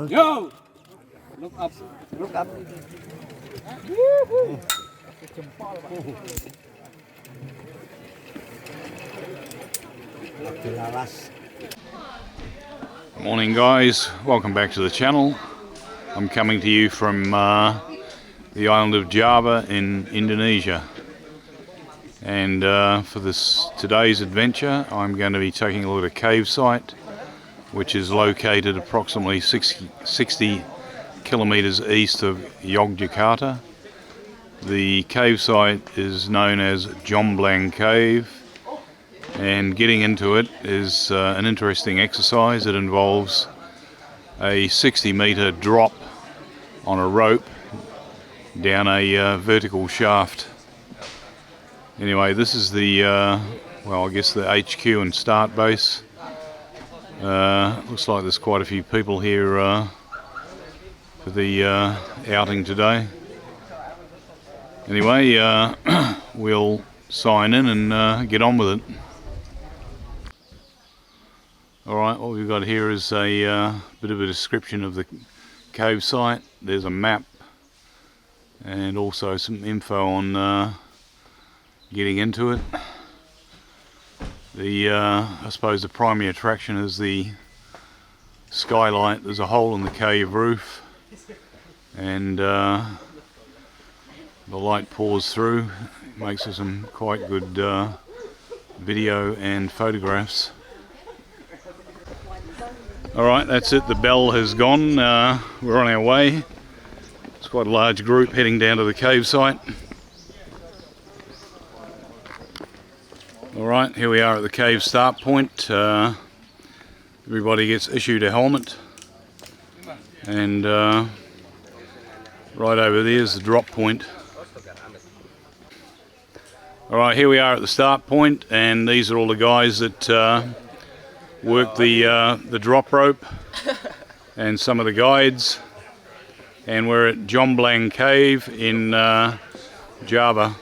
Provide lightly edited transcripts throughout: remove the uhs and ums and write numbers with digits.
Yo! Look up. Look up. Morning guys, welcome back to the channel. I'm coming to you from the island of Java in Indonesia, and for today's adventure I'm going to be taking a look at a cave site which is located approximately 60 kilometers east of Yogyakarta. The cave site is known as Jomblang Cave, and getting into it is an interesting exercise. It involves a 60-meter drop on a rope down a vertical shaft. Anyway, this is the well, I guess the HQ and start base. Looks like there's quite a few people here for the outing today. Anyway, we'll sign in and get on with it. Alright, what we've got here is a bit of a description of the cave site. There's a map and also some info on getting into it. I suppose the primary attraction is the skylight. There's a hole in the cave roof, and the light pours through. It makes for some quite good video and photographs. Alright, that's it. The bell has gone. We're on our way. It's quite a large group heading down to the cave site. Alright, here we are at the cave start point. Everybody gets issued a helmet, and right over there is the drop point. Alright, here we are at the start point, and these are all the guys that work the drop rope and some of the guides, and we're at Jomblang Cave in Java.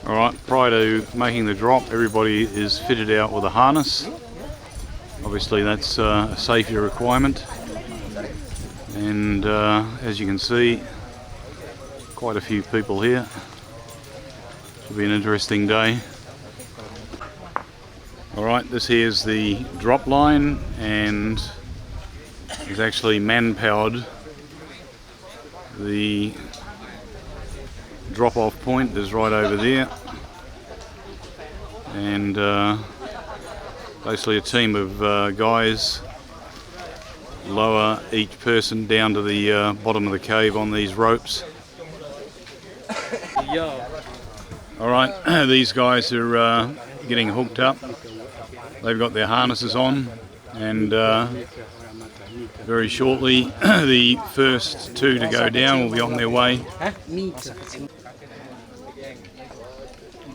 Alright, prior to making the drop, everybody is fitted out with a harness. Obviously that's a safety requirement, and as you can see, quite a few people here. It'll be an interesting day. Alright, this here is the drop line, and it's actually man-powered. The drop-off point is right over there, and basically a team of guys lower each person down to the bottom of the cave on these ropes. Alright, these guys are getting hooked up. They've got their harnesses on, and very shortly the first two to go down will be on their way.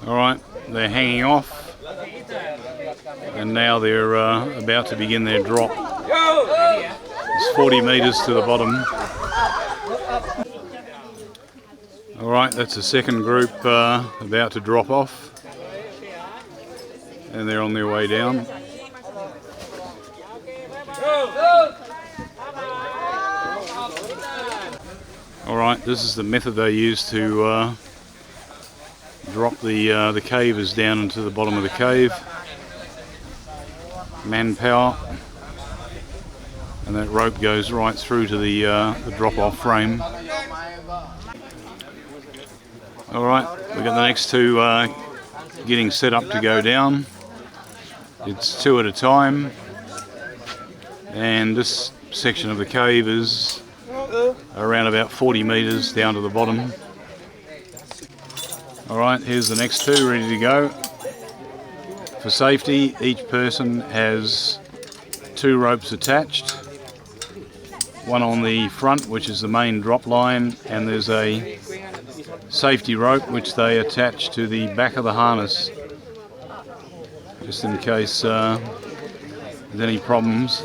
Alright, they're hanging off, and now they're about to begin their drop. It's 40 meters to the bottom. Alright, that's the second group about to drop off, and they're on their way down. Alright, this is the method they use to drop the cavers down into the bottom of the cave. Manpower, and that rope goes right through to the drop-off frame. Alright, we've got the next two getting set up to go down. It's two at a time, and this section of the cave is around about 40 meters down to the bottom. Alright, here's the next two ready to go. For safety, each person has two ropes attached. One on the front, which is the main drop line, and there's a safety rope which they attach to the back of the harness, just in case there's any problems.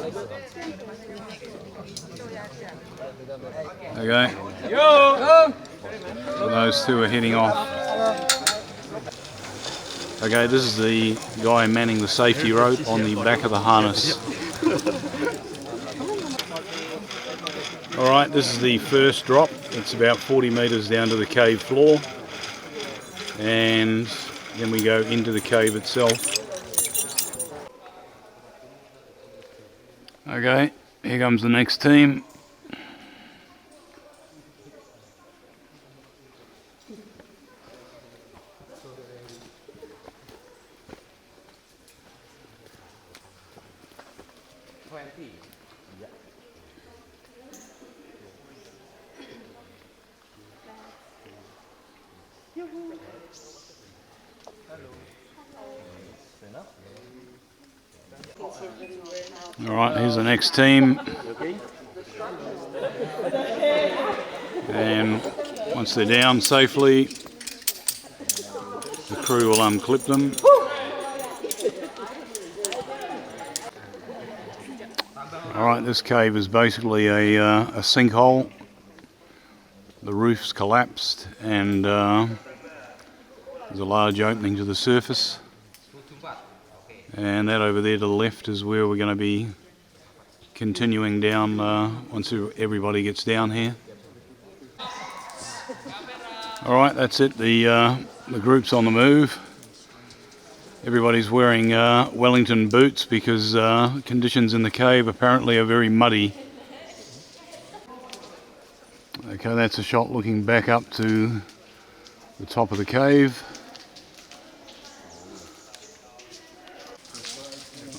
Okay, so those two are heading off. Okay, this is the guy manning the safety rope on the back of the harness. Alright, this is the first drop. It's about 40 metres down to the cave floor, and then we go into the cave itself. Okay, here comes the next team. Alright, here's the next team. And once they're down safely, the crew will unclip them. Alright, this cave is basically a sinkhole. The roof's collapsed and there's a large opening to the surface. And that over there to the left is where we're going to be continuing down once everybody gets down here. Alright, that's it. The group's on the move. Everybody's wearing Wellington boots because conditions in the cave apparently are very muddy. Okay, that's a shot looking back up to the top of the cave.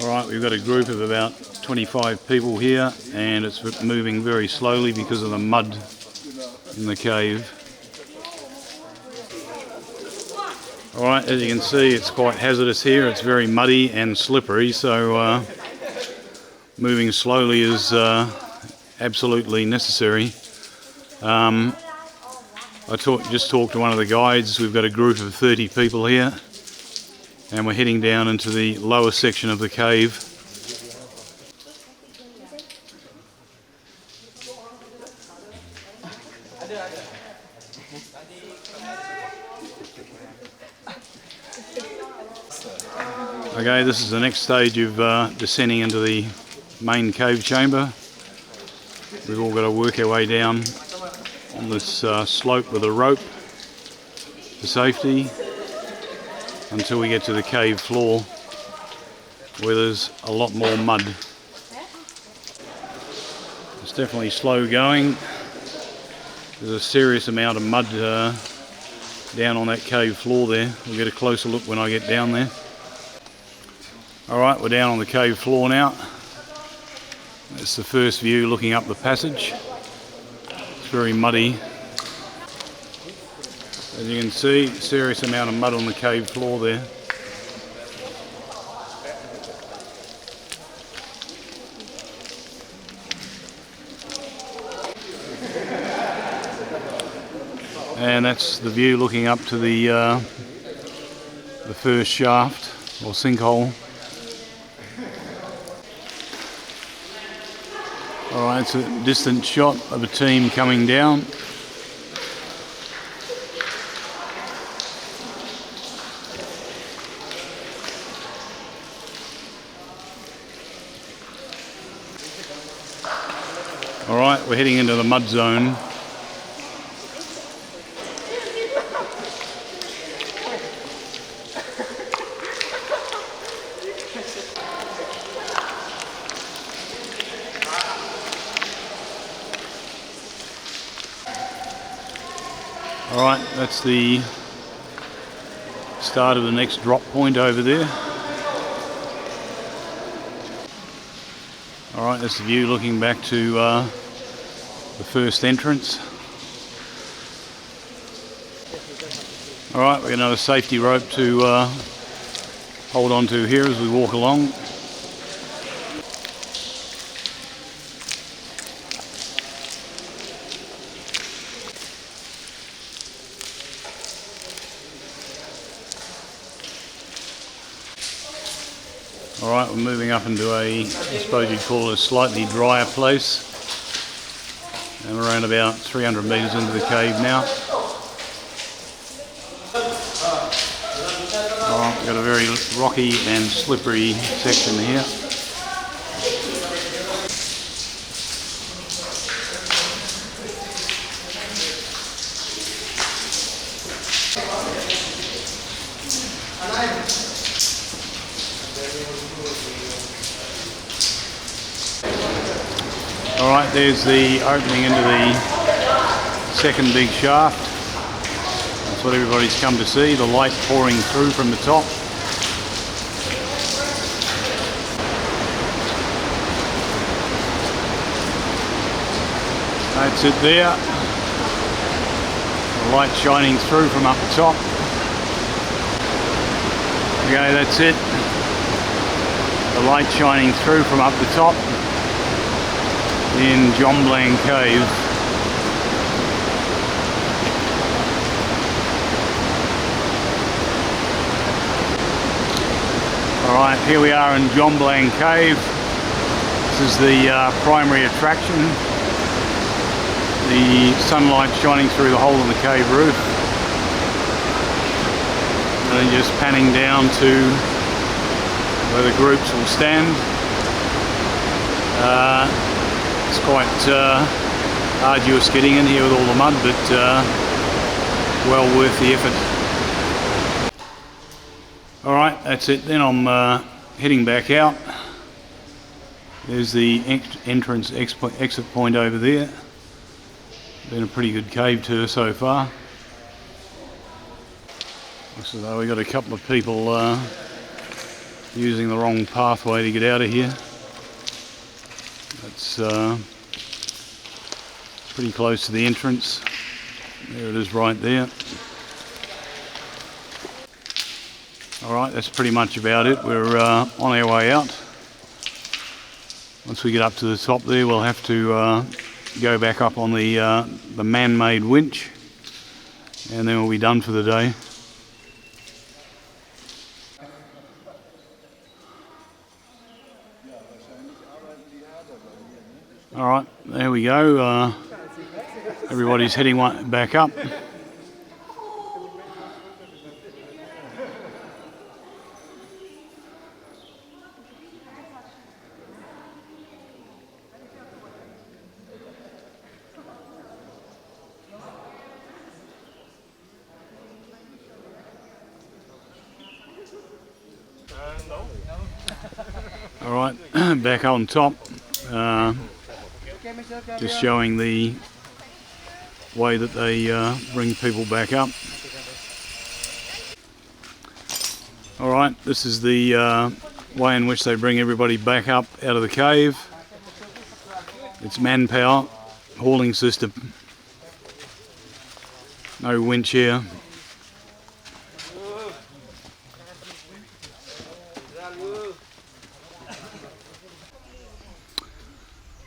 Alright, we've got a group of about 25 people here, and it's moving very slowly because of the mud in the cave. Alright, as you can see, it's quite hazardous here. It's very muddy and slippery, so moving slowly is absolutely necessary. I just talked to one of the guides. We've got a group of 30 people here, and we're heading down into the lower section of the cave. Okay, this is the next stage of descending into the main cave chamber. We've all got to work our way down on this slope with a rope for safety until we get to the cave floor, where there's a lot more mud. It's definitely slow going. There's a serious amount of mud down on that cave floor there. We'll get a closer look when I get down there. Alright, we're down on the cave floor now. That's the first view looking up the passage. It's very muddy. As you can see, serious amount of mud on the cave floor there. And that's the view looking up to the first shaft or sinkhole. Alright, it's a distant shot of a team coming down. Alright, we're heading into the mud zone. Alright, that's the start of the next drop point over there. Alright, that's the view looking back to the first entrance. Alright, we've got another safety rope to hold on to here as we walk along. Alright, we're moving up into I suppose you'd call it a slightly drier place. And we're around about 300 metres into the cave now. Alright, we've got a very rocky and slippery section here. there's the opening into the second big shaft. That's what everybody's come to see, the light pouring through from the top. That's it there. The light shining through from up the top. Okay, that's it. The light shining through from up the top in Jomblang Cave. Alright, here we are in Jomblang Cave. This is the primary attraction. The sunlight shining through the hole in the cave roof. And then just panning down to where the groups will stand. It's quite arduous getting in here with all the mud, but well worth the effort. Alright, that's it then. I'm heading back out. There's the entrance exit point over there. Been a pretty good cave tour so far. Looks as though we got a couple of people using the wrong pathway to get out of here. That's pretty close to the entrance. There it is right there. Alright, that's pretty much about it. We're on our way out. Once we get up to the top there, we'll have to go back up on the man-made winch, and then we'll be done for the day. Alright, there we go. Everybody's heading back up. Alright, back on top. Just showing the way that they bring people back up. Alright, this is the way in which they bring everybody back up out of the cave. It's manpower, hauling system. No winch here.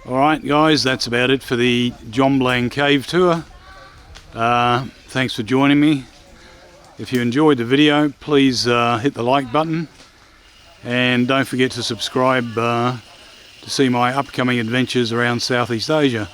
Alright guys, that's about it for the Jomblang Cave tour. Thanks for joining me. If you enjoyed the video, please hit the like button, and don't forget to subscribe to see my upcoming adventures around Southeast Asia.